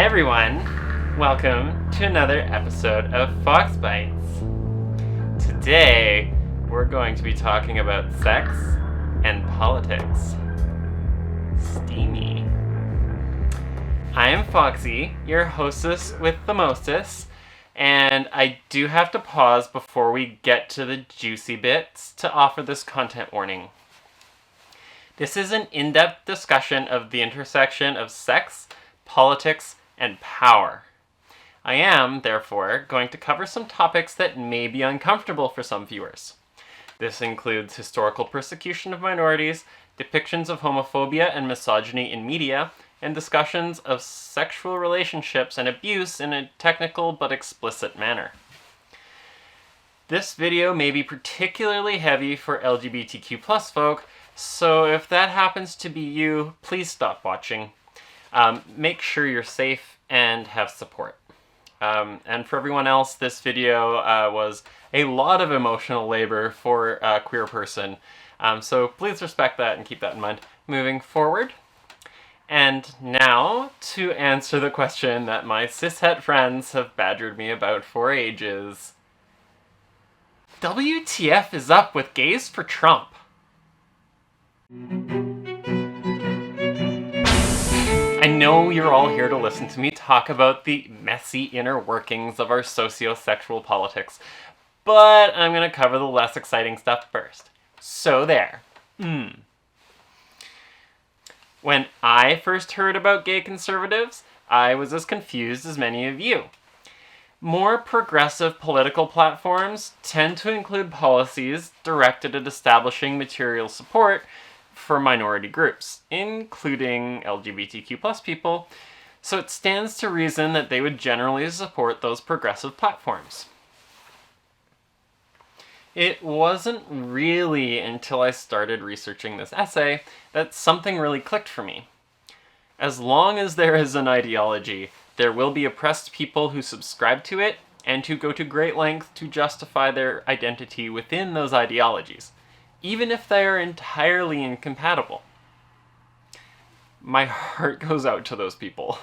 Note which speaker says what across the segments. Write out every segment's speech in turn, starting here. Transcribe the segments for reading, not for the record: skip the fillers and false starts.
Speaker 1: everyone, welcome to another episode of FoxxBites. Today, we're going to be talking about sex and politics. Steamy. I am FoxxC, your hostess with the mostess, and I do have to pause before we get to the juicy bits to offer this content warning. This is an in-depth discussion of the intersection of sex, politics, and power. I am, therefore, going to cover some topics that may be uncomfortable for some viewers. This includes historical persecution of minorities, depictions of homophobia and misogyny in media, and discussions of sexual relationships and abuse in a technical but explicit manner. This video may be particularly heavy for LGBTQ+ folk, so if that happens to be you, please stop watching. Make sure you're safe and have support. And for everyone else, this video was a lot of emotional labor for a queer person. So please respect that and keep that in mind moving forward. And now, to answer the question that my cishet friends have badgered me about for ages. WTF is up with gays for Trump? I know you're all here to listen to me talk about the messy inner workings of our socio-sexual politics, but I'm going to cover the less exciting stuff first. So there. When I first heard about gay conservatives, I was as confused as many of you. More progressive political platforms tend to include policies directed at establishing material support for minority groups, including LGBTQ+ people, so it stands to reason that they would generally support those progressive platforms. It wasn't really until I started researching this essay that something really clicked for me. As long as there is an ideology, there will be oppressed people who subscribe to it and who go to great lengths to justify their identity within those ideologies, even if they are entirely incompatible. My heart goes out to those people.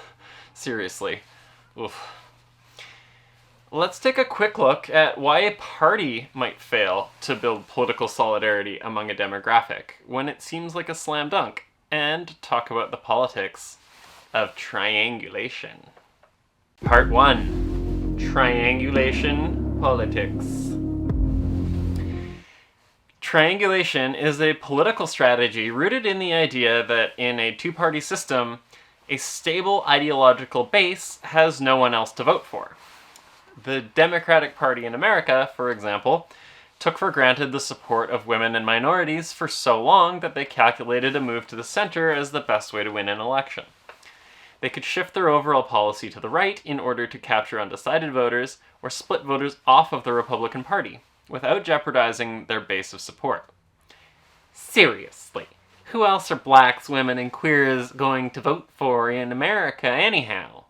Speaker 1: Seriously. Oof. Let's take a quick look at why a party might fail to build political solidarity among a demographic when it seems like a slam dunk, and talk about the politics of triangulation. Part 1. Triangulation Politics. Triangulation is a political strategy rooted in the idea that in a two-party system, a stable ideological base has no one else to vote for. The Democratic Party in America, for example, took for granted the support of women and minorities for so long that they calculated a move to the center as the best way to win an election. They could shift their overall policy to the right in order to capture undecided voters or split voters off of the Republican Party, without jeopardizing their base of support. Seriously, who else are blacks, women, and queers going to vote for in America anyhow?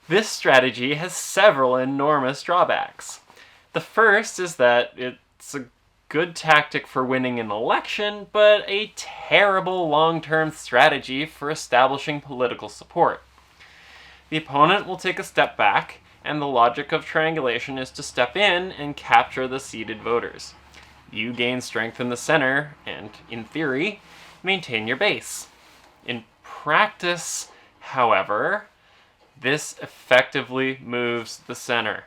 Speaker 1: This strategy has several enormous drawbacks. The first is that it's a good tactic for winning an election, but a terrible long-term strategy for establishing political support. The opponent will take a step back, and the logic of triangulation is to step in and capture the seated voters. You gain strength in the center, and, in theory, maintain your base. In practice, however, this effectively moves the center.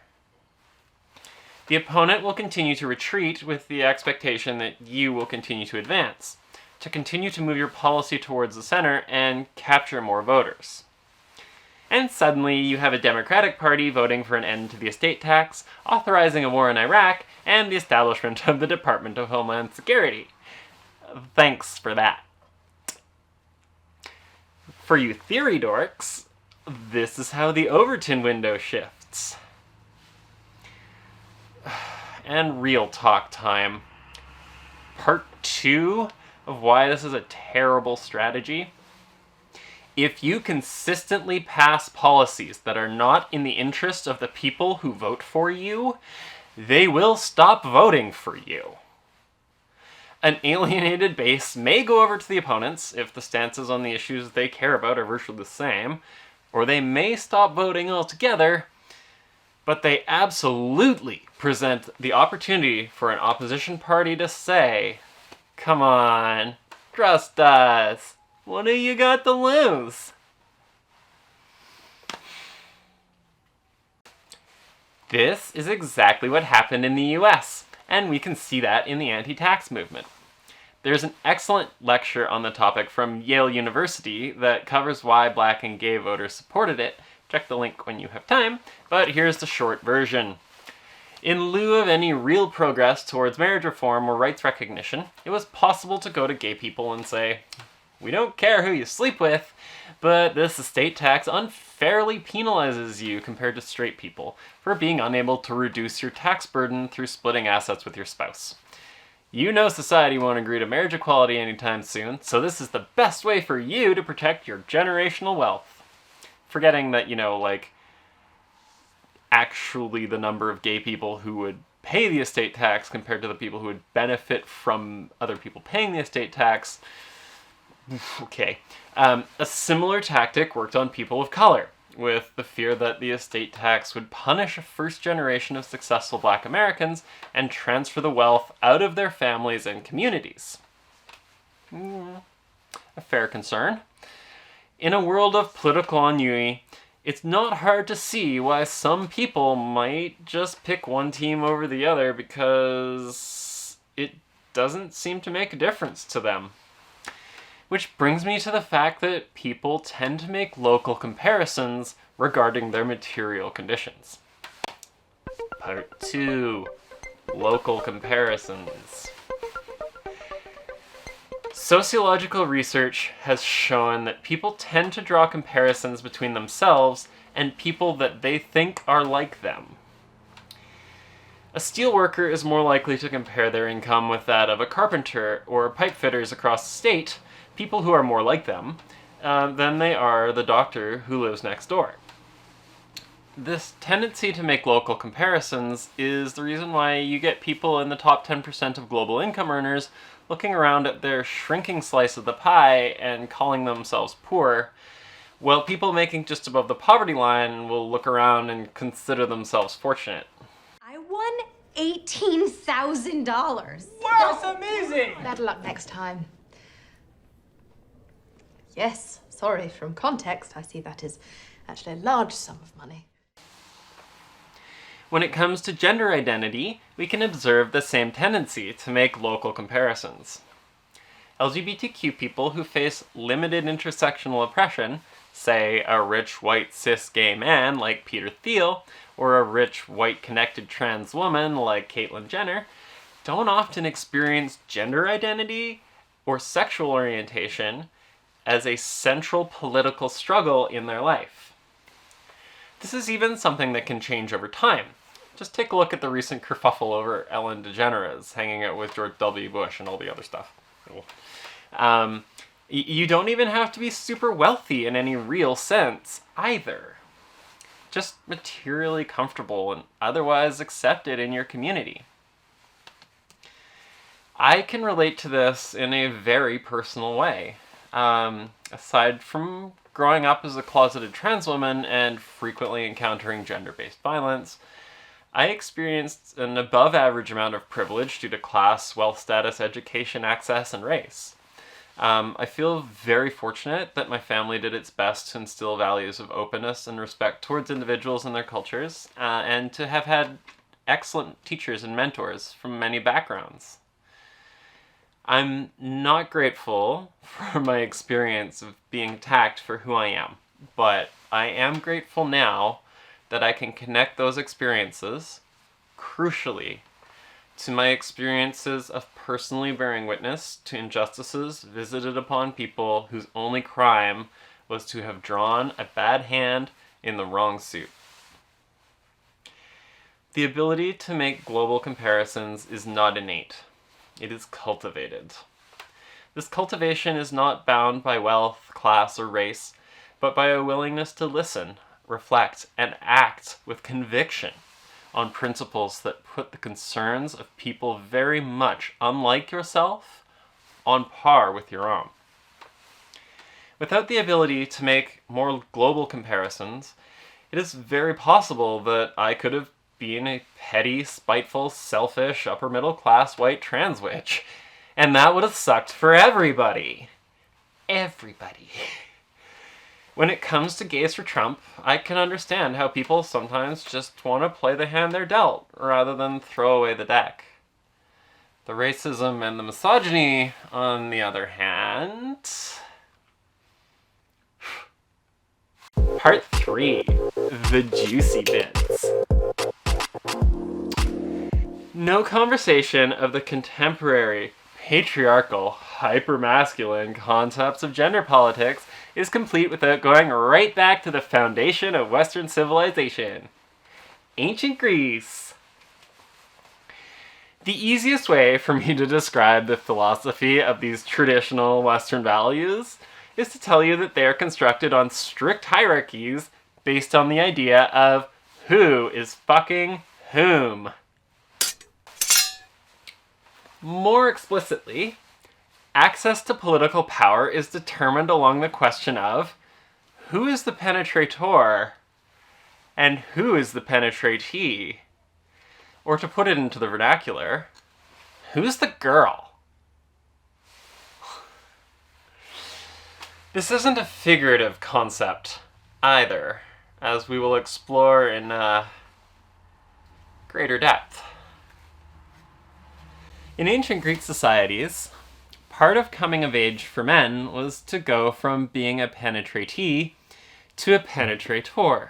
Speaker 1: The opponent will continue to retreat with the expectation that you will continue to advance, to continue to move your policy towards the center and capture more voters. And suddenly you have a Democratic Party voting for an end to the estate tax, authorizing a war in Iraq, and the establishment of the Department of Homeland Security. Thanks for that. For you theory dorks, this is how the Overton window shifts. And real talk time. Part 2 of why this is a terrible strategy. If you consistently pass policies that are not in the interest of the people who vote for you, they will stop voting for you. An alienated base may go over to the opponents if the stances on the issues they care about are virtually the same, or they may stop voting altogether, but they absolutely present the opportunity for an opposition party to say, come on, trust us. What do you got to lose? This is exactly what happened in the US, and we can see that in the anti-tax movement. There's an excellent lecture on the topic from Yale University that covers why black and gay voters supported it. Check the link when you have time, but here's the short version. In lieu of any real progress towards marriage reform or rights recognition, it was possible to go to gay people and say, we don't care who you sleep with, but this estate tax unfairly penalizes you compared to straight people for being unable to reduce your tax burden through splitting assets with your spouse. You know society won't agree to marriage equality anytime soon, so this is the best way for you to protect your generational wealth. Forgetting that, actually the number of gay people who would pay the estate tax compared to the people who would benefit from other people paying the estate tax. Okay. A similar tactic worked on people of color, with the fear that the estate tax would punish a first generation of successful black Americans and transfer the wealth out of their families and communities. A fair concern. In a world of political ennui, it's not hard to see why some people might just pick one team over the other because it doesn't seem to make a difference to them. Which brings me to the fact that people tend to make local comparisons regarding their material conditions. Part 2. Local comparisons. Sociological research has shown that people tend to draw comparisons between themselves and people that they think are like them. A steelworker is more likely to compare their income with that of a carpenter or pipe fitters across the state, people who are more like them, than they are the doctor who lives next door. This tendency to make local comparisons is the reason why you get people in the top 10% of global income earners looking around at their shrinking slice of the pie and calling themselves poor, while people making just above the poverty line will look around and consider themselves fortunate.
Speaker 2: I won $18,000.
Speaker 3: Wow, that's amazing!
Speaker 2: Better luck next time. Yes, sorry, from context, I see that is actually a large sum of money.
Speaker 1: When it comes to gender identity, we can observe the same tendency to make local comparisons. LGBTQ people who face limited intersectional oppression, say a rich white cis gay man like Peter Thiel, or a rich white connected trans woman like Caitlyn Jenner, don't often experience gender identity or sexual orientation as a central political struggle in their life. This is even something that can change over time. Just take a look at the recent kerfuffle over Ellen DeGeneres hanging out with George W. Bush and all the other stuff. You don't even have to be super wealthy in any real sense, either. Just materially comfortable and otherwise accepted in your community. I can relate to this in a very personal way. Aside from growing up as a closeted trans woman and frequently encountering gender-based violence, I experienced an above-average amount of privilege due to class, wealth status, education, access, and race. I feel very fortunate that my family did its best to instill values of openness and respect towards individuals and their cultures, and to have had excellent teachers and mentors from many backgrounds. I'm not grateful for my experience of being attacked for who I am, but I am grateful now that I can connect those experiences, crucially, to my experiences of personally bearing witness to injustices visited upon people whose only crime was to have drawn a bad hand in the wrong suit. The ability to make global comparisons is not innate. It is cultivated. This cultivation is not bound by wealth, class, or race, but by a willingness to listen, reflect, and act with conviction on principles that put the concerns of people very much unlike yourself on par with your own. Without the ability to make more global comparisons, it is very possible that I could have been a petty, spiteful, selfish, upper-middle-class white trans witch, and that would have sucked for everybody. Everybody. When it comes to gays for Trump, I can understand how people sometimes just want to play the hand they're dealt, rather than throw away the deck. The racism and the misogyny, on the other hand... Part 3. The juicy bits. No conversation of the contemporary, patriarchal, hypermasculine concepts of gender politics is complete without going right back to the foundation of Western civilization. Ancient Greece. The easiest way for me to describe the philosophy of these traditional Western values is to tell you that they are constructed on strict hierarchies based on the idea of who is fucking whom. More explicitly, access to political power is determined along the question of who is the penetrator and who is the penetratee? Or to put it into the vernacular, who's the girl? This isn't a figurative concept either, as we will explore in greater depth. In ancient Greek societies, part of coming of age for men was to go from being a penetratee to a penetrator.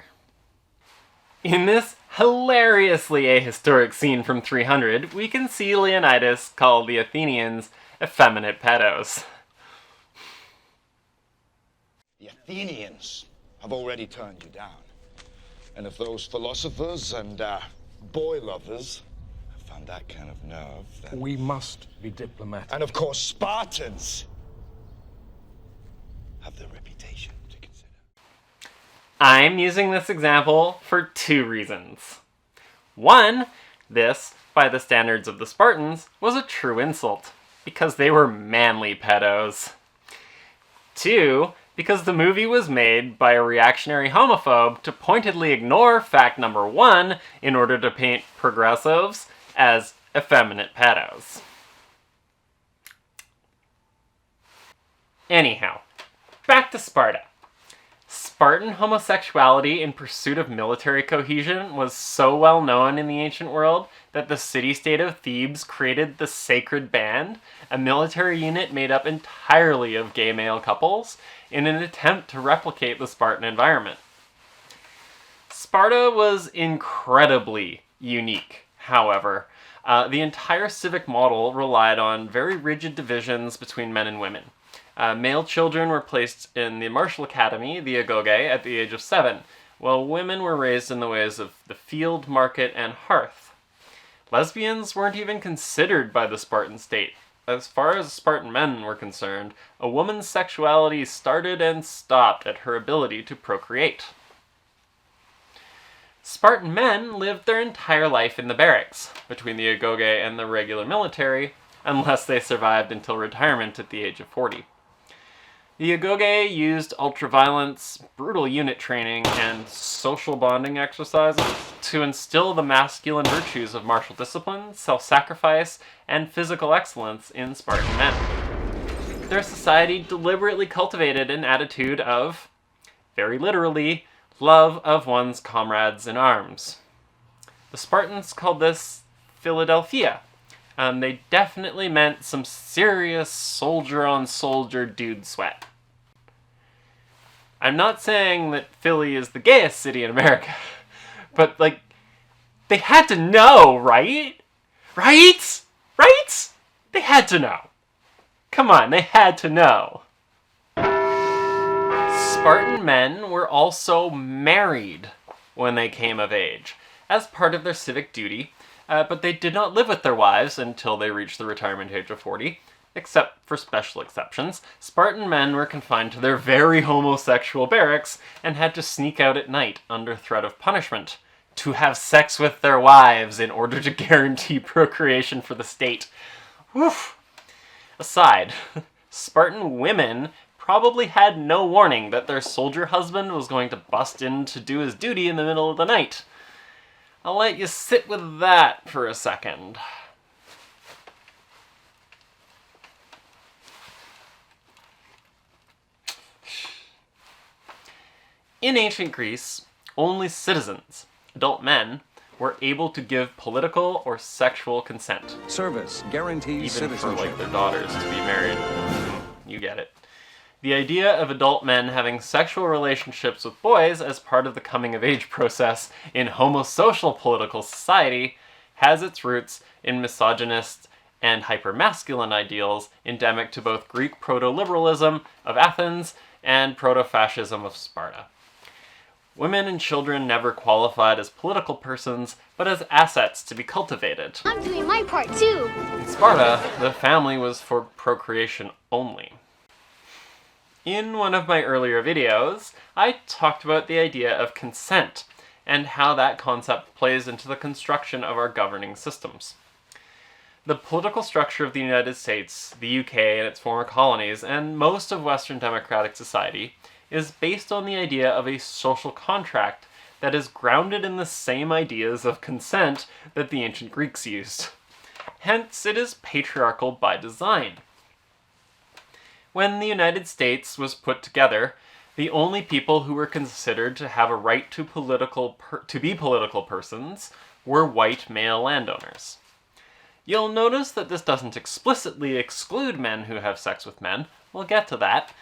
Speaker 1: In this hilariously ahistoric scene from 300, we can see Leonidas call the Athenians effeminate pedos.
Speaker 4: The Athenians have already turned you down. And if those philosophers and boy lovers have found that kind of nerve, then...
Speaker 5: We must be diplomatic.
Speaker 4: And of course, Spartans have their reputation to consider.
Speaker 1: I'm using this example for 2 reasons. 1, this, by the standards of the Spartans, was a true insult, because they were manly pedos. 2, because the movie was made by a reactionary homophobe to pointedly ignore fact number 1 in order to paint progressives as effeminate pedos. Anyhow, back to Sparta. Spartan homosexuality in pursuit of military cohesion was so well known in the ancient world that the city-state of Thebes created the Sacred Band, a military unit made up entirely of gay male couples, in an attempt to replicate the Spartan environment. Sparta was incredibly unique, however. The entire civic model relied on very rigid divisions between men and women. Male children were placed in the martial academy, the agoge, at the age of 7, while women were raised in the ways of the field, market, and hearth. Lesbians weren't even considered by the Spartan state. As far as Spartan men were concerned, a woman's sexuality started and stopped at her ability to procreate. Spartan men lived their entire life in the barracks, between the agoge and the regular military, unless they survived until retirement at the age of 40. The agoge used ultraviolence, brutal unit training, and social bonding exercises to instill the masculine virtues of martial discipline, self-sacrifice, and physical excellence in Spartan men. Their society deliberately cultivated an attitude of, very literally, love of one's comrades in arms. The Spartans called this Philadelphia. They definitely meant some serious soldier-on-soldier dude sweat. I'm not saying that Philly is the gayest city in America, but, they had to know, right? Right? Right? They had to know. Come on, they had to know. Spartan men were also married when they came of age, as part of their civic duty, but they did not live with their wives until they reached the retirement age of 40. Except for special exceptions, Spartan men were confined to their very homosexual barracks and had to sneak out at night under threat of punishment to have sex with their wives in order to guarantee procreation for the state. Woof! Aside, Spartan women probably had no warning that their soldier husband was going to bust in to do his duty in the middle of the night. I'll let you sit with that for a second. In ancient Greece, only citizens, adult men, were able to give political or sexual consent.
Speaker 5: Service guarantees
Speaker 1: Even for
Speaker 5: citizenship.
Speaker 1: their daughters to be married. You get it. The idea of adult men having sexual relationships with boys as part of the coming of age process in homosocial political society has its roots in misogynist and hypermasculine ideals endemic to both Greek proto-liberalism of Athens and proto-fascism of Sparta. Women and children never qualified as political persons, but as assets to be cultivated.
Speaker 6: I'm doing my part too.
Speaker 1: In Sparta, the family was for procreation only. In one of my earlier videos, I talked about the idea of consent and how that concept plays into the construction of our governing systems. The political structure of the United States, the UK and its former colonies, and most of Western democratic society is based on the idea of a social contract that is grounded in the same ideas of consent that the ancient Greeks used. Hence, it is patriarchal by design. When the United States was put together, the only people who were considered to have a right to be political persons were white male landowners. You'll notice that this doesn't explicitly exclude men who have sex with men. We'll get to that.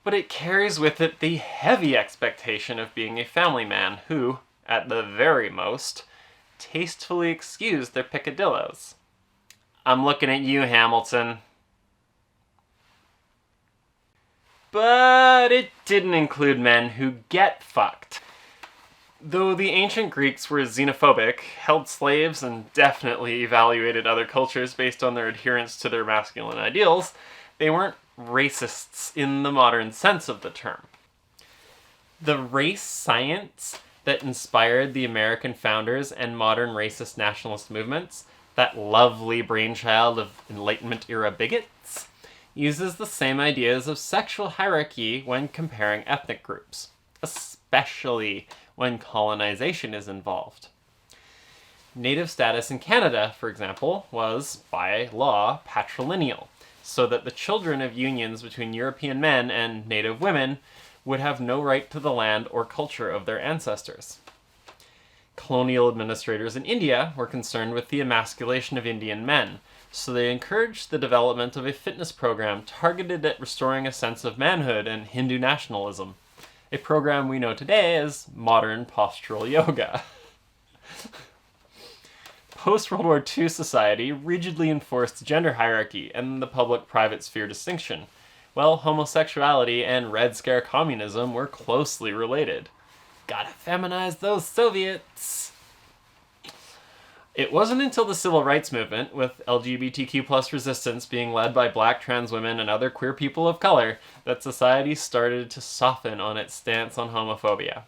Speaker 1: But it carries with it the heavy expectation of being a family man who, at the very most, tastefully excused their peccadillos. I'm looking at you, Hamilton. But it didn't include men who get fucked. Though the ancient Greeks were xenophobic, held slaves, and definitely evaluated other cultures based on their adherence to their masculine ideals, they weren't racists in the modern sense of the term. The race science that inspired the American founders and modern racist nationalist movements, that lovely brainchild of Enlightenment-era bigots, uses the same ideas of sexual hierarchy when comparing ethnic groups, especially when colonization is involved. Native status in Canada, for example, was, by law, patrilineal, so that the children of unions between European men and Native women would have no right to the land or culture of their ancestors. Colonial administrators in India were concerned with the emasculation of Indian men, so they encouraged the development of a fitness program targeted at restoring a sense of manhood and Hindu nationalism, a program we know today as modern postural yoga. Post-World War II society rigidly enforced gender hierarchy and the public-private sphere distinction, while homosexuality and Red Scare communism were closely related. Gotta feminize those Soviets! It wasn't until the Civil Rights Movement, with LGBTQ+ resistance being led by black trans women and other queer people of color, that society started to soften on its stance on homophobia.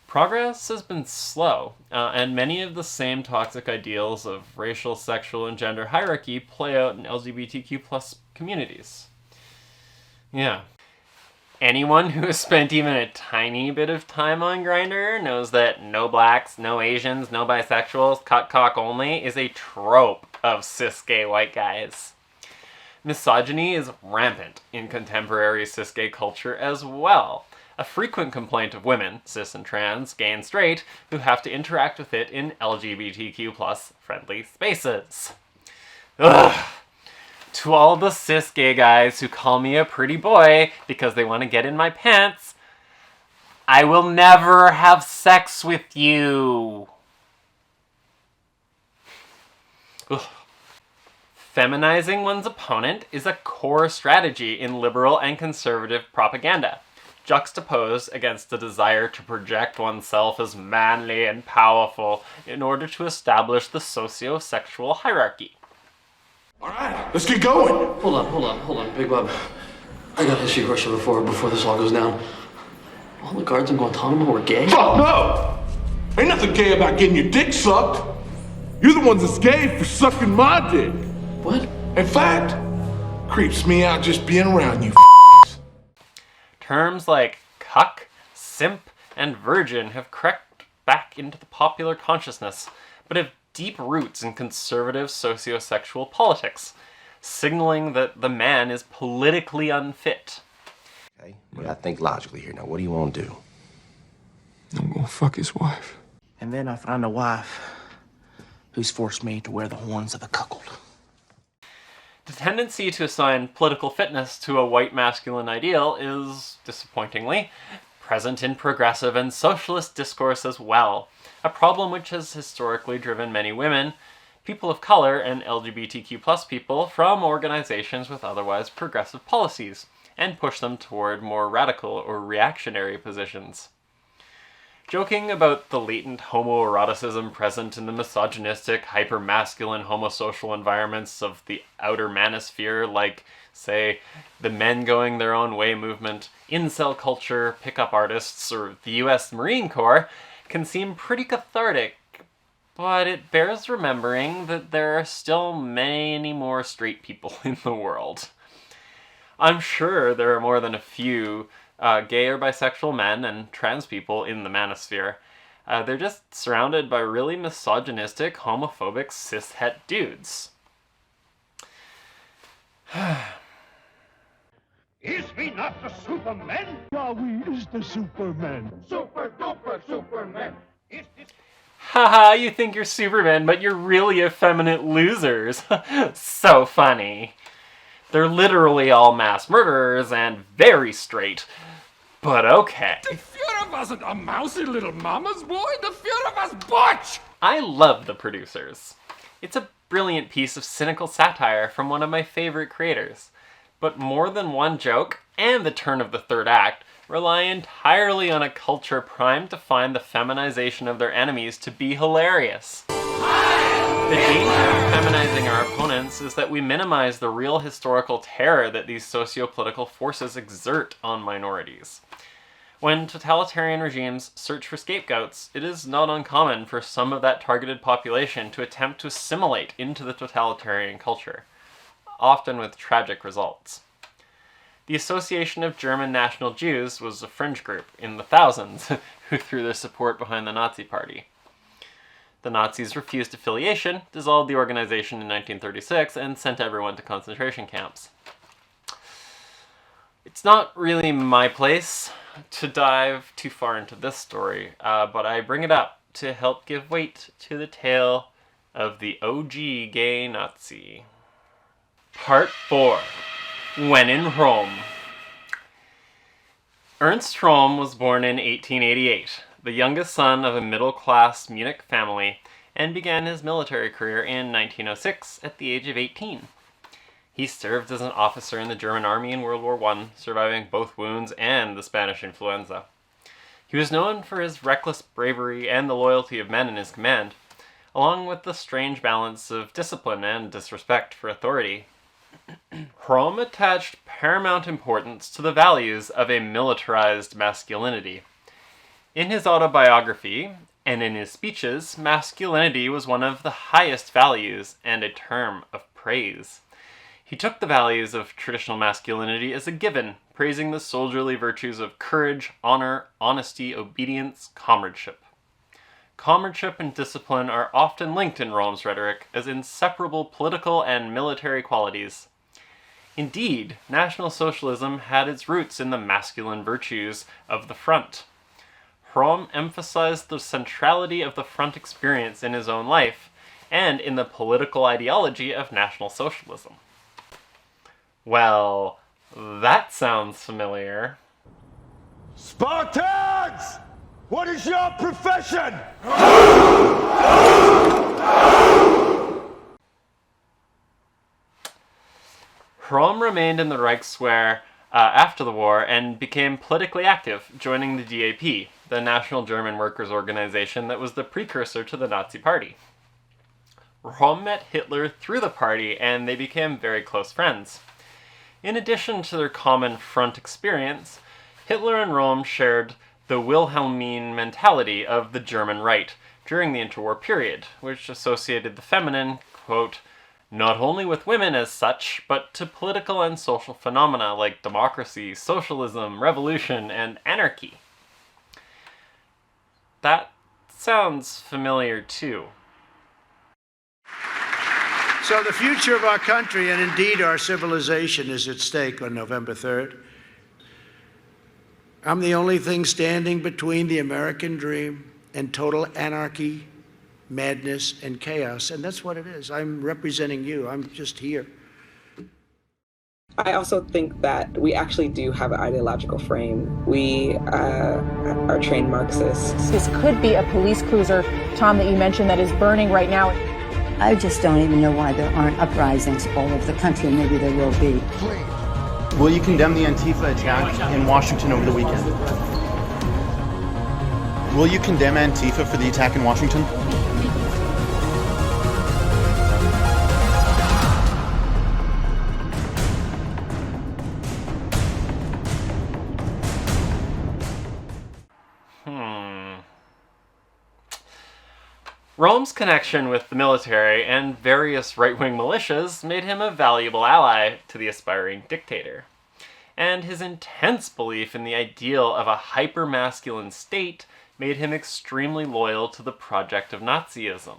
Speaker 1: Progress has been slow, and many of the same toxic ideals of racial, sexual, and gender hierarchy play out in LGBTQ+ communities. Yeah. Anyone who has spent even a tiny bit of time on Grindr knows that no blacks, no Asians, no bisexuals, cut cock only is a trope of cis gay white guys. Misogyny is rampant in contemporary cis gay culture as well. A frequent complaint of women, cis and trans, gay and straight, who have to interact with it in LGBTQ+ friendly spaces. Ugh! To all the cis gay guys who call me a pretty boy because they want to get in my pants, I will never have sex with you. Ugh. Feminizing one's opponent is a core strategy in liberal and conservative propaganda, juxtaposed against the desire to project oneself as manly and powerful in order to establish the socio-sexual hierarchy.
Speaker 7: All right, let's get going.
Speaker 8: Hold on, Big Bob. I gotta ask you a question before this all goes down. All the guards in Guantanamo were gay?
Speaker 7: Fuck no! Ain't nothing gay about getting your dick sucked. You're the ones that's gay for sucking my dick.
Speaker 8: What?
Speaker 7: In fact, creeps me out just being around you.
Speaker 1: Terms like cuck, simp, and virgin have crept back into the popular consciousness, but have deep roots in conservative sociosexual politics, signaling that the man is politically unfit.
Speaker 6: Okay, you gotta think logically here. Now, what do you want to do?
Speaker 7: I'm gonna fuck his wife.
Speaker 9: And then I find a wife who's forced me to wear the horns of a cuckold.
Speaker 1: The tendency to assign political fitness to a white masculine ideal is, disappointingly, present in progressive and socialist discourse as well, a problem which has historically driven many women, people of color, and LGBTQ+ people from organizations with otherwise progressive policies, and pushed them toward more radical or reactionary positions. Joking about the latent homoeroticism present in the misogynistic, hyper-masculine homosocial environments of the outer manosphere, like, say, the men going their own way movement, incel culture, pickup artists, or the US Marine Corps, can seem pretty cathartic, but it bears remembering that there are still many more straight people in the world. I'm sure there are more than a few gay or bisexual men and trans people in the manosphere. They're just surrounded by really misogynistic, homophobic, cishet dudes.
Speaker 10: Is we not the Superman?
Speaker 5: Yahweh is the Superman.
Speaker 10: Super duper Superman. Is this
Speaker 1: Haha, you think you're Superman, but you're really effeminate losers. So funny. They're literally all mass murderers and very straight. But okay.
Speaker 7: The Fuhrer wasn't a mousy little mama's boy. The Fuhrer was butch.
Speaker 1: I love The Producers. It's a brilliant piece of cynical satire from one of my favorite creators. But more than one joke, and the turn of the third act, rely entirely on a culture primed to find the feminization of their enemies to be hilarious. The danger of feminizing our opponents is that we minimize the real historical terror that these socio-political forces exert on minorities. When totalitarian regimes search for scapegoats, it is not uncommon for some of that targeted population to attempt to assimilate into the totalitarian culture, often with tragic results. The Association of German National Jews was a fringe group in the thousands who threw their support behind the Nazi Party. The Nazis refused affiliation, dissolved the organization in 1936, and sent everyone to concentration camps. It's not really my place to dive too far into this story, but I bring it up to help give weight to the tale of the OG gay Nazi. Part 4. When in Rome. Ernst Röhm was born in 1888, the youngest son of a middle-class Munich family, and began his military career in 1906 at the age of 18. He served as an officer in the German army in World War I, surviving both wounds and the Spanish influenza. He was known for his reckless bravery and the loyalty of men in his command, along with the strange balance of discipline and disrespect for authority. Röhm attached paramount importance to the values of a militarized masculinity. In his autobiography, and in his speeches, masculinity was one of the highest values and a term of praise. He took the values of traditional masculinity as a given, praising the soldierly virtues of courage, honor, honesty, obedience, comradeship. Comradeship and discipline are often linked in Röhm's rhetoric as inseparable political and military qualities. Indeed, National Socialism had its roots in the masculine virtues of the front. Röhm emphasized the centrality of the front experience in his own life and in the political ideology of National Socialism. Well, that sounds familiar.
Speaker 4: Spartans! What is your profession?
Speaker 1: Röhm remained in the Reichswehr after the war and became politically active, joining the DAP, the National German Workers' Organization that was the precursor to the Nazi Party. Röhm met Hitler through the party and they became very close friends. In addition to their common front experience, Hitler and Röhm shared the Wilhelmine mentality of the German right during the interwar period, which associated the feminine, quote, not only with women as such, but to political and social phenomena like democracy, socialism, revolution, and anarchy. That sounds familiar too.
Speaker 11: So the future of our country, and indeed our civilization, is at stake on November 3rd. I'm the only thing standing between the American dream and total anarchy, madness, and chaos, and that's what it is. I'm representing you. I'm just here.
Speaker 12: I also think that we actually do have an ideological frame. We are trained Marxists.
Speaker 13: This could be a police cruiser, Tom, that you mentioned that is burning right now.
Speaker 14: I just don't even know why there aren't uprisings all over the country. Maybe there will be.
Speaker 15: Will you condemn the Antifa attack in Washington over the weekend? Will you condemn Antifa for the attack in Washington?
Speaker 1: Röhm's connection with the military and various right-wing militias made him a valuable ally to the aspiring dictator. And his intense belief in the ideal of a hyper-masculine state made him extremely loyal to the project of Nazism.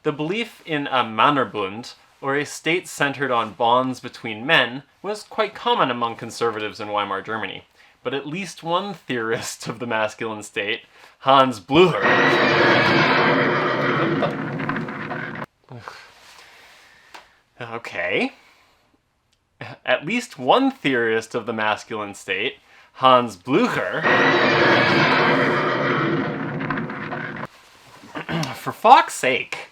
Speaker 1: The belief in a Männerbund, or a state centered on bonds between men, was quite common among conservatives in Weimar Germany, but at least one theorist of the masculine state, Hans Blücher, okay. At least one theorist of the masculine state, Hans Blücher, for fuck's sake.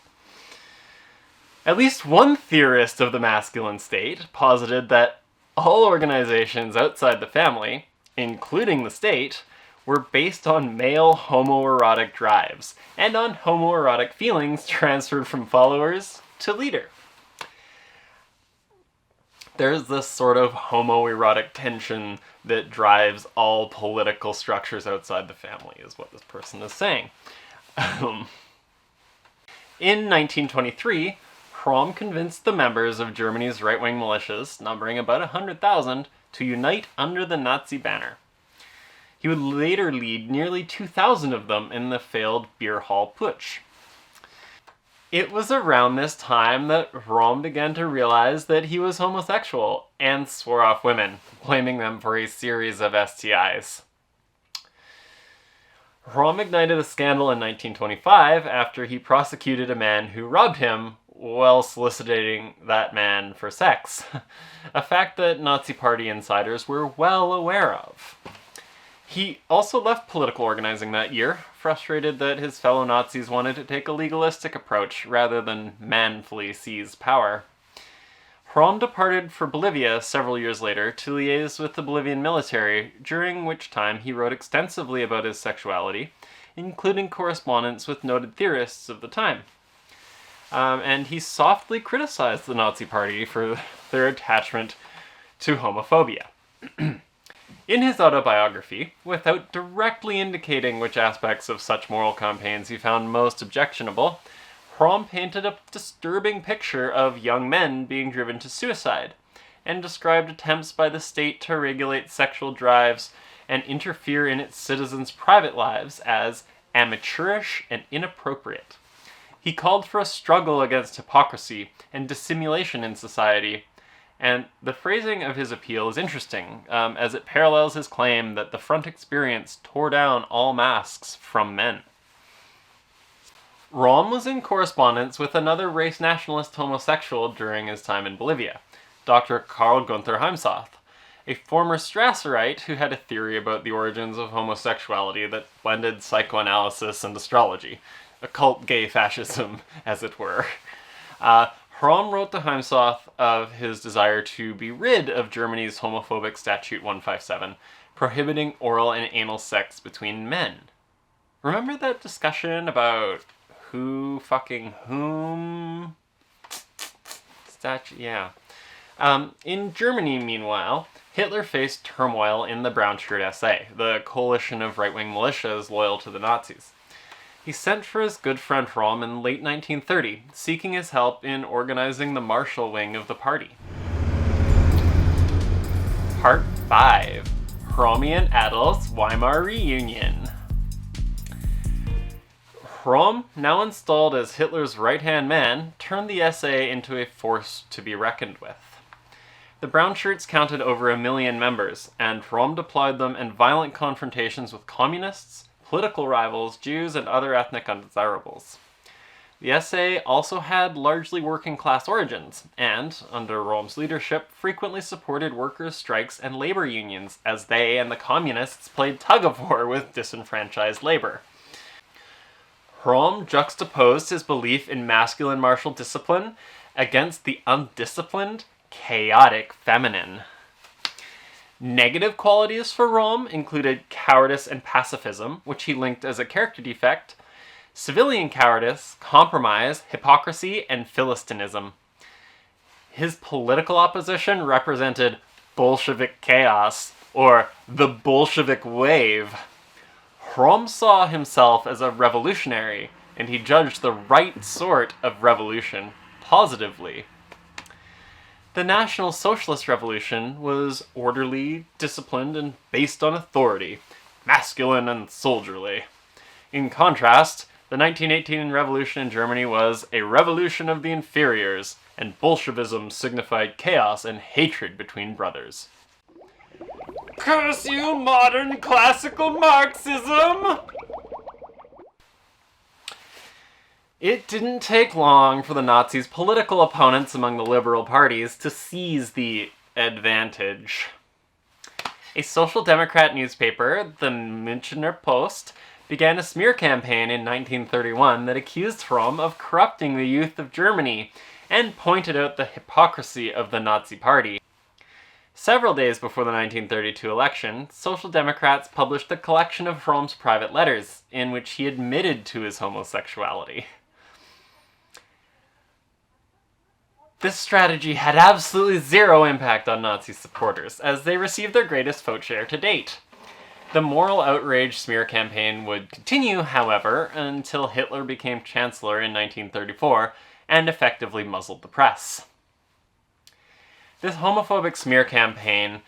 Speaker 1: At least one theorist of the masculine state posited that all organizations outside the family, including the state, were based on male homoerotic drives, and on homoerotic feelings transferred from followers to leader. There's this sort of homoerotic tension that drives all political structures outside the family, is what this person is saying. In 1923, Röhm convinced the members of Germany's right-wing militias, numbering about 100,000, to unite under the Nazi banner. He would later lead nearly 2,000 of them in the failed beer hall putsch. It was around this time that Röhm began to realize that he was homosexual and swore off women, blaming them for a series of STIs. Röhm ignited a scandal in 1925 after he prosecuted a man who robbed him while soliciting that man for sex, a fact that Nazi Party insiders were well aware of. He also left political organizing that year, frustrated that his fellow Nazis wanted to take a legalistic approach rather than manfully seize power. Röhm departed for Bolivia several years later to liaise with the Bolivian military, during which time he wrote extensively about his sexuality, including correspondence with noted theorists of the time. And he softly criticized the Nazi Party for their attachment to homophobia. In his autobiography, without directly indicating which aspects of such moral campaigns he found most objectionable, Röhm painted a disturbing picture of young men being driven to suicide, and described attempts by the state to regulate sexual drives and interfere in its citizens' private lives as amateurish and inappropriate. He called for a struggle against hypocrisy and dissimulation in society, and the phrasing of his appeal is interesting, as it parallels his claim that the front experience tore down all masks from men. Röhm was in correspondence with another race-nationalist homosexual during his time in Bolivia, Dr. Karl Gunther Heimsoth, a former Strasserite who had a theory about the origins of homosexuality that blended psychoanalysis and astrology, occult gay fascism, as it were. Röhm wrote to Heimsoth of his desire to be rid of Germany's homophobic Statute 157, prohibiting oral and anal sex between men. Remember that discussion about who fucking whom? Yeah. In Germany, meanwhile, Hitler faced turmoil in the Brown Shirt SA, the coalition of right-wing militias loyal to the Nazis. He sent for his good friend Röhm in late 1930, seeking his help in organizing the Marshall wing of the party. Part 5. Röhm and Adolf's Weimar Reunion. Röhm, now installed as Hitler's right-hand man, turned the SA into a force to be reckoned with. The Brown Shirts counted over 1 million members, and Röhm deployed them in violent confrontations with communists, political rivals, Jews, and other ethnic undesirables. The SA also had largely working-class origins, and, under Röhm's leadership, frequently supported workers' strikes and labor unions, as they and the communists played tug-of-war with disenfranchised labor. Röhm juxtaposed his belief in masculine martial discipline against the undisciplined, chaotic feminine. Negative qualities for Röhm included cowardice and pacifism, which he linked as a character defect, civilian cowardice, compromise, hypocrisy, and philistinism. His political opposition represented Bolshevik chaos, or the Bolshevik wave. Röhm saw himself as a revolutionary, and he judged the right sort of revolution positively. The National Socialist Revolution was orderly, disciplined, and based on authority, masculine and soldierly. In contrast, the 1918 revolution in Germany was a revolution of the inferiors, and Bolshevism signified chaos and hatred between brothers. Curse you, modern classical Marxism! It didn't take long for the Nazis' political opponents among the liberal parties to seize the advantage. A Social Democrat newspaper, the Münchner Post, began a smear campaign in 1931 that accused Röhm of corrupting the youth of Germany and pointed out the hypocrisy of the Nazi Party. Several days before the 1932 election, Social Democrats published a collection of Röhm's private letters, in which he admitted to his homosexuality. This strategy had absolutely zero impact on Nazi supporters, as they received their greatest vote share to date. The moral outrage smear campaign would continue, however, until Hitler became Chancellor in 1934 and effectively muzzled the press. This homophobic smear campaign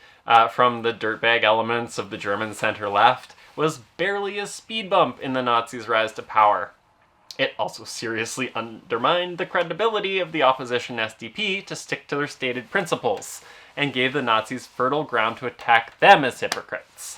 Speaker 1: from the dirtbag elements of the German center-left was barely a speed bump in the Nazis' rise to power. It also seriously undermined the credibility of the opposition SDP to stick to their stated principles, and gave the Nazis fertile ground to attack them as hypocrites.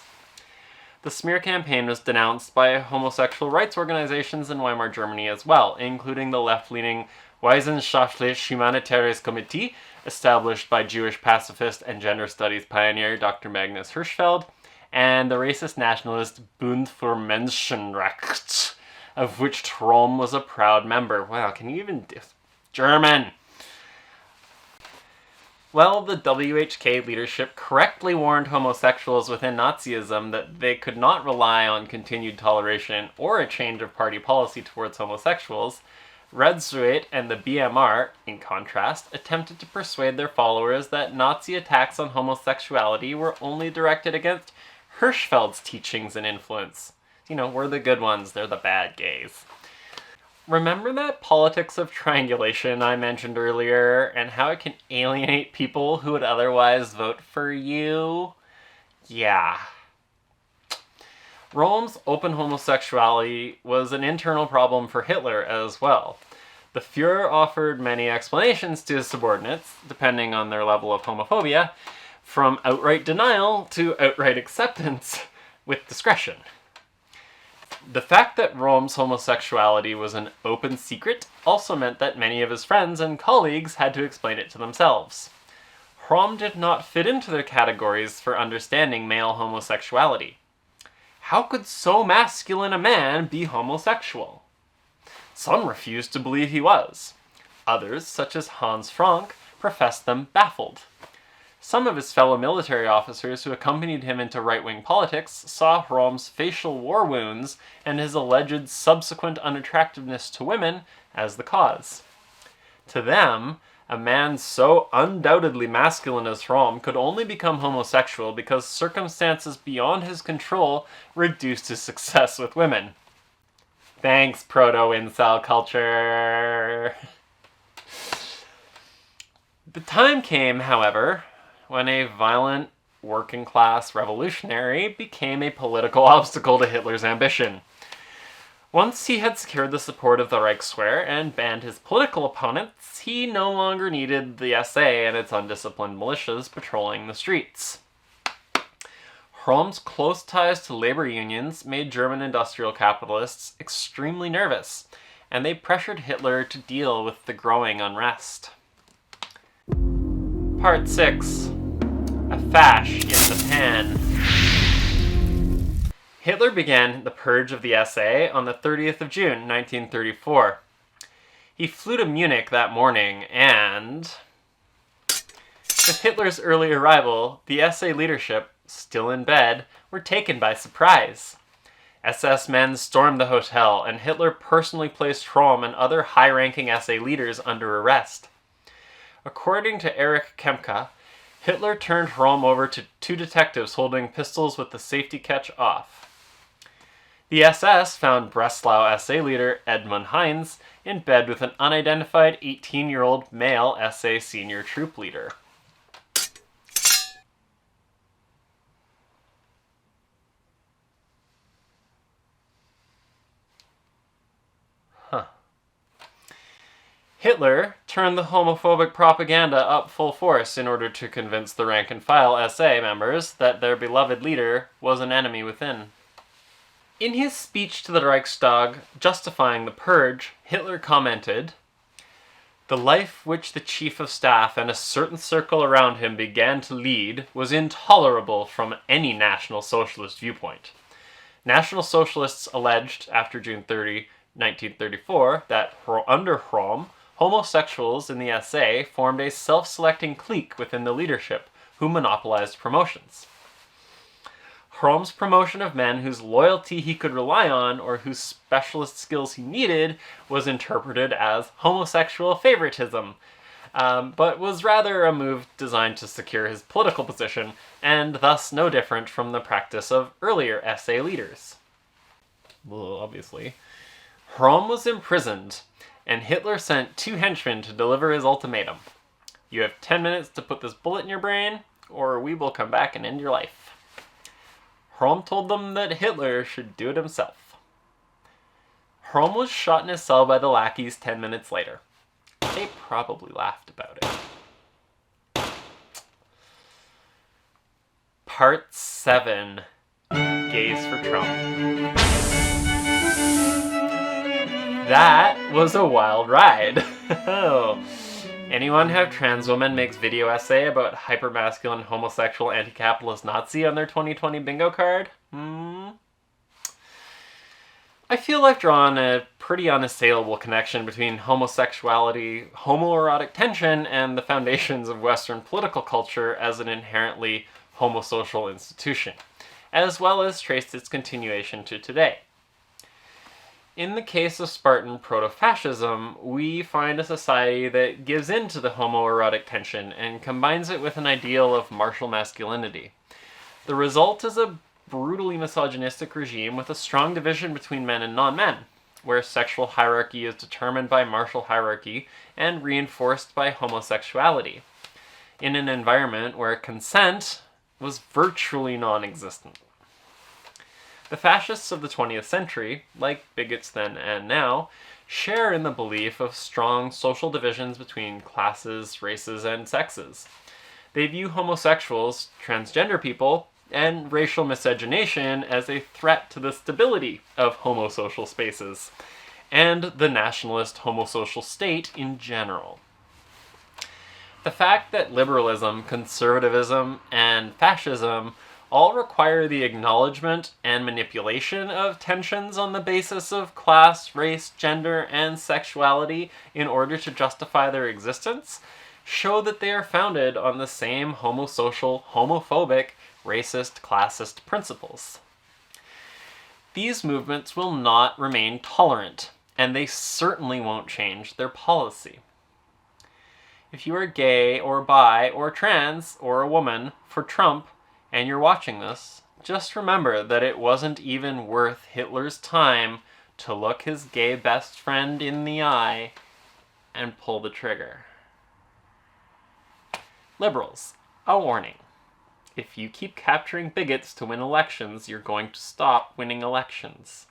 Speaker 1: The smear campaign was denounced by homosexual rights organizations in Weimar Germany as well, including the left-leaning Wissenschaftlich Humanitäres Komitee, established by Jewish pacifist and gender studies pioneer Dr. Magnus Hirschfeld, and the racist nationalist Bund für Menschenrecht, of which Röhm was a proud member. Wow, can you even... German! Well, the WHK leadership correctly warned homosexuals within Nazism that they could not rely on continued toleration or a change of party policy towards homosexuals. Ernst Röhm and the BMR, in contrast, attempted to persuade their followers that Nazi attacks on homosexuality were only directed against Hirschfeld's teachings and influence. You know, we're the good ones, they're the bad gays. Remember that politics of triangulation I mentioned earlier, and how it can alienate people who would otherwise vote for you? Yeah. Röhm's open homosexuality was an internal problem for Hitler as well. The Führer offered many explanations to his subordinates, depending on their level of homophobia, from outright denial to outright acceptance, with discretion. The fact that Röhm's homosexuality was an open secret also meant that many of his friends and colleagues had to explain it to themselves. Röhm did not fit into their categories for understanding male homosexuality. How could so masculine a man be homosexual? Some refused to believe he was. Others, such as Hans Frank, professed them baffled. Some of his fellow military officers who accompanied him into right-wing politics saw Röhm's facial war wounds and his alleged subsequent unattractiveness to women as the cause. To them, a man so undoubtedly masculine as Röhm could only become homosexual because circumstances beyond his control reduced his success with women. Thanks, proto-incel culture. The time came, however, when a violent working-class revolutionary became a political obstacle to Hitler's ambition. Once he had secured the support of the Reichswehr and banned his political opponents, he no longer needed the SA and its undisciplined militias patrolling the streets. Röhm's close ties to labor unions made German industrial capitalists extremely nervous, and they pressured Hitler to deal with the growing unrest. Part 6. A Fash in the Pan. Hitler began the purge of the SA on the 30th of June, 1934. He flew to Munich that morning and, with Hitler's early arrival, the SA leadership, still in bed, were taken by surprise. SS men stormed the hotel, and Hitler personally placed Röhm and other high-ranking SA leaders under arrest. According to Erich Kempka, Hitler turned Röhm over to 2 detectives holding pistols with the safety catch off. The SS found Breslau SA leader Edmund Heinz in bed with an unidentified 18-year-old male SA senior troop leader. Hitler turned the homophobic propaganda up full force in order to convince the rank-and-file SA members that their beloved leader was an enemy within. In his speech to the Reichstag justifying the purge, Hitler commented, "The life which the chief of staff and a certain circle around him began to lead was intolerable from any National Socialist viewpoint. National Socialists alleged, after June 30, 1934, that under Röhm, homosexuals in the SA formed a self-selecting clique within the leadership who monopolized promotions. Röhm's promotion of men whose loyalty he could rely on or whose specialist skills he needed was interpreted as homosexual favoritism, but was rather a move designed to secure his political position, and thus no different from the practice of earlier SA leaders." Well, obviously. Röhm was imprisoned, and Hitler sent 2 henchmen to deliver his ultimatum. "You have 10 minutes to put this bullet in your brain, or we will come back and end your life." Röhm told them that Hitler should do it himself. Röhm was shot in his cell by the lackeys 10 minutes later. They probably laughed about it. Part 7. Gays for Trump. That was a wild ride. Anyone have trans woman makes video essay about hypermasculine, homosexual, anti-capitalist Nazi on their 2020 bingo card? I feel I've drawn a pretty unassailable connection between homosexuality, homoerotic tension, and the foundations of Western political culture as an inherently homosocial institution, as well as traced its continuation to today. In the case of Spartan proto-fascism, we find a society that gives in to the homoerotic tension and combines it with an ideal of martial masculinity. The result is a brutally misogynistic regime with a strong division between men and non-men, where sexual hierarchy is determined by martial hierarchy and reinforced by homosexuality, in an environment where consent was virtually non-existent. The fascists of the 20th century, like bigots then and now, share in the belief of strong social divisions between classes, races, and sexes. They view homosexuals, transgender people, and racial miscegenation as a threat to the stability of homosocial spaces, and the nationalist homosocial state in general. The fact that liberalism, conservatism, and fascism all require the acknowledgement and manipulation of tensions on the basis of class, race, gender, and sexuality in order to justify their existence show that they are founded on the same homosocial, homophobic, racist, classist principles. These movements will not remain tolerant, and they certainly won't change their policy. If you are gay, or bi, or trans, or a woman for Trump, and you're watching this, just remember that it wasn't even worth Hitler's time to look his gay best friend in the eye and pull the trigger. Liberals, a warning. If you keep capturing bigots to win elections, you're going to stop winning elections.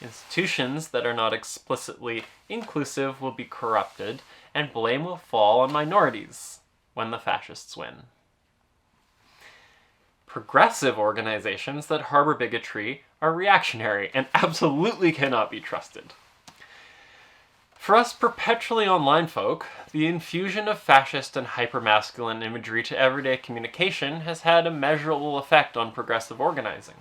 Speaker 1: Institutions that are not explicitly inclusive will be corrupted, and blame will fall on minorities when the fascists win. Progressive organizations that harbor bigotry are reactionary and absolutely cannot be trusted. For us perpetually online folk, the infusion of fascist and hypermasculine imagery to everyday communication has had a measurable effect on progressive organizing.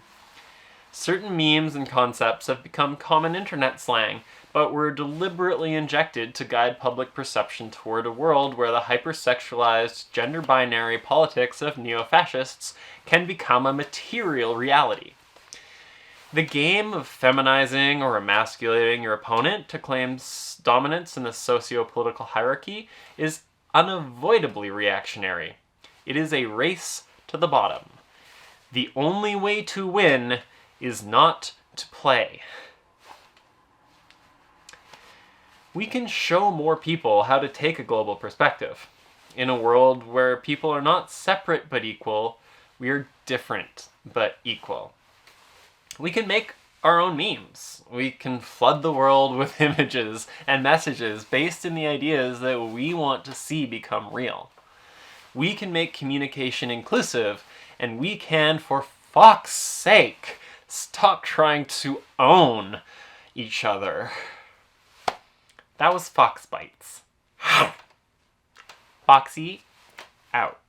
Speaker 1: Certain memes and concepts have become common internet slang, but were deliberately injected to guide public perception toward a world where the hypersexualized, gender-binary politics of neo-fascists can become a material reality. The game of feminizing or emasculating your opponent to claim dominance in the socio-political hierarchy is unavoidably reactionary. It is a race to the bottom. The only way to win is not to play. We can show more people how to take a global perspective. In a world where people are not separate but equal, we are different but equal. We can make our own memes. We can flood the world with images and messages based in the ideas that we want to see become real. We can make communication inclusive, and we can, for Fox's sake, stop trying to own each other. That was FoxxBites. Foxy, out.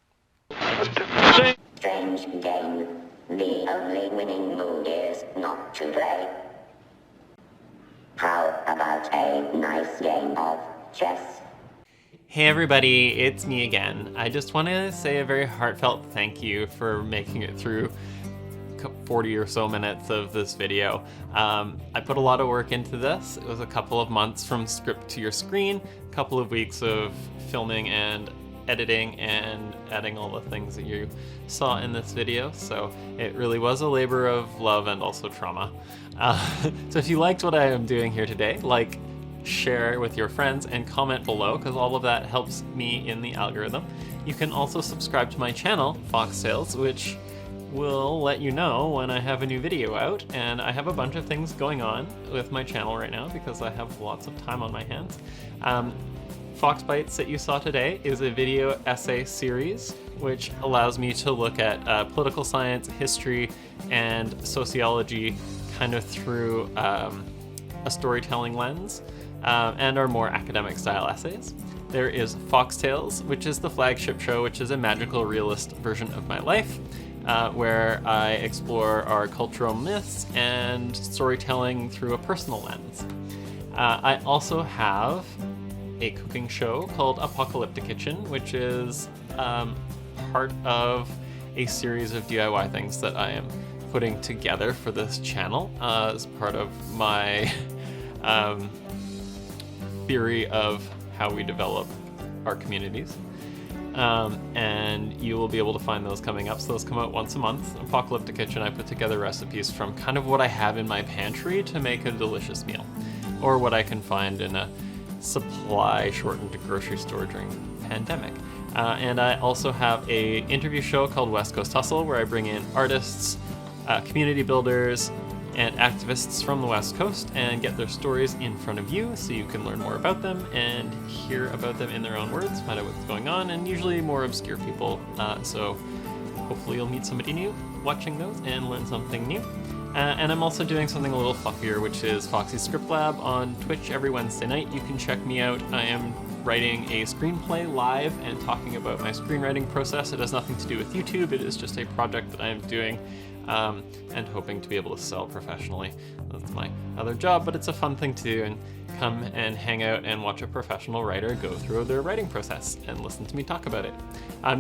Speaker 16: Strange game. The only winning move is not to play. How about a nice game of chess?
Speaker 1: Hey everybody, it's me again. I just want to say a very heartfelt thank you for making it through 40 or so minutes of this video. I put a lot of work into this. It was a couple of months from script to your screen, a couple of weeks of filming and editing and adding all the things that you saw in this video, so it really was a labor of love and also trauma. So if you liked what I am doing here today, like, share with your friends, and comment below, because all of that helps me in the algorithm. You can also subscribe to my channel, FoxxTales, which will let you know when I have a new video out, and I have a bunch of things going on with my channel right now because I have lots of time on my hands. FoxxBites that you saw today is a video essay series which allows me to look at political science, history, and sociology kind of through a storytelling lens, and are more academic style essays. There is FoxxTales, which is the flagship show, which is a magical realist version of my life, where I explore our cultural myths and storytelling through a personal lens. I also have a cooking show called Apocalyptic Kitchen, which is part of a series of DIY things that I am putting together for this channel as part of my theory of how we develop our communities. And you will be able to find those coming up. So those come out once a month. Apocalyptic Kitchen, I put together recipes from kind of what I have in my pantry to make a delicious meal, or what I can find in a supply shortened grocery store during the pandemic. And I also have a interview show called West Coast Hustle, where I bring in artists, community builders, and activists from the West Coast and get their stories in front of you so you can learn more about them and hear about them in their own words, find out what's going on, and usually more obscure people. So hopefully you'll meet somebody new watching those and learn something new. And I'm also doing something a little fluffier, which is Foxx's Script Lab on Twitch every Wednesday night. You can check me out. I am writing a screenplay live and talking about my screenwriting process. It has nothing to do with YouTube. It is just a project that I am doing and hoping to be able to sell professionally. That's my other job, but it's a fun thing to do, and come and hang out and watch a professional writer go through their writing process and listen to me talk about it.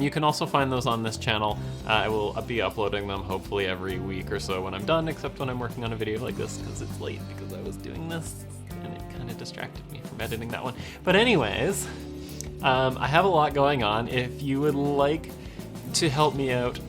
Speaker 1: You can also find those on this channel. I will be uploading them hopefully every week or so when I'm done, except when I'm working on a video like this because it's late because I was doing this and it kind of distracted me from editing that one. But anyways, I have a lot going on. If you would like to help me out,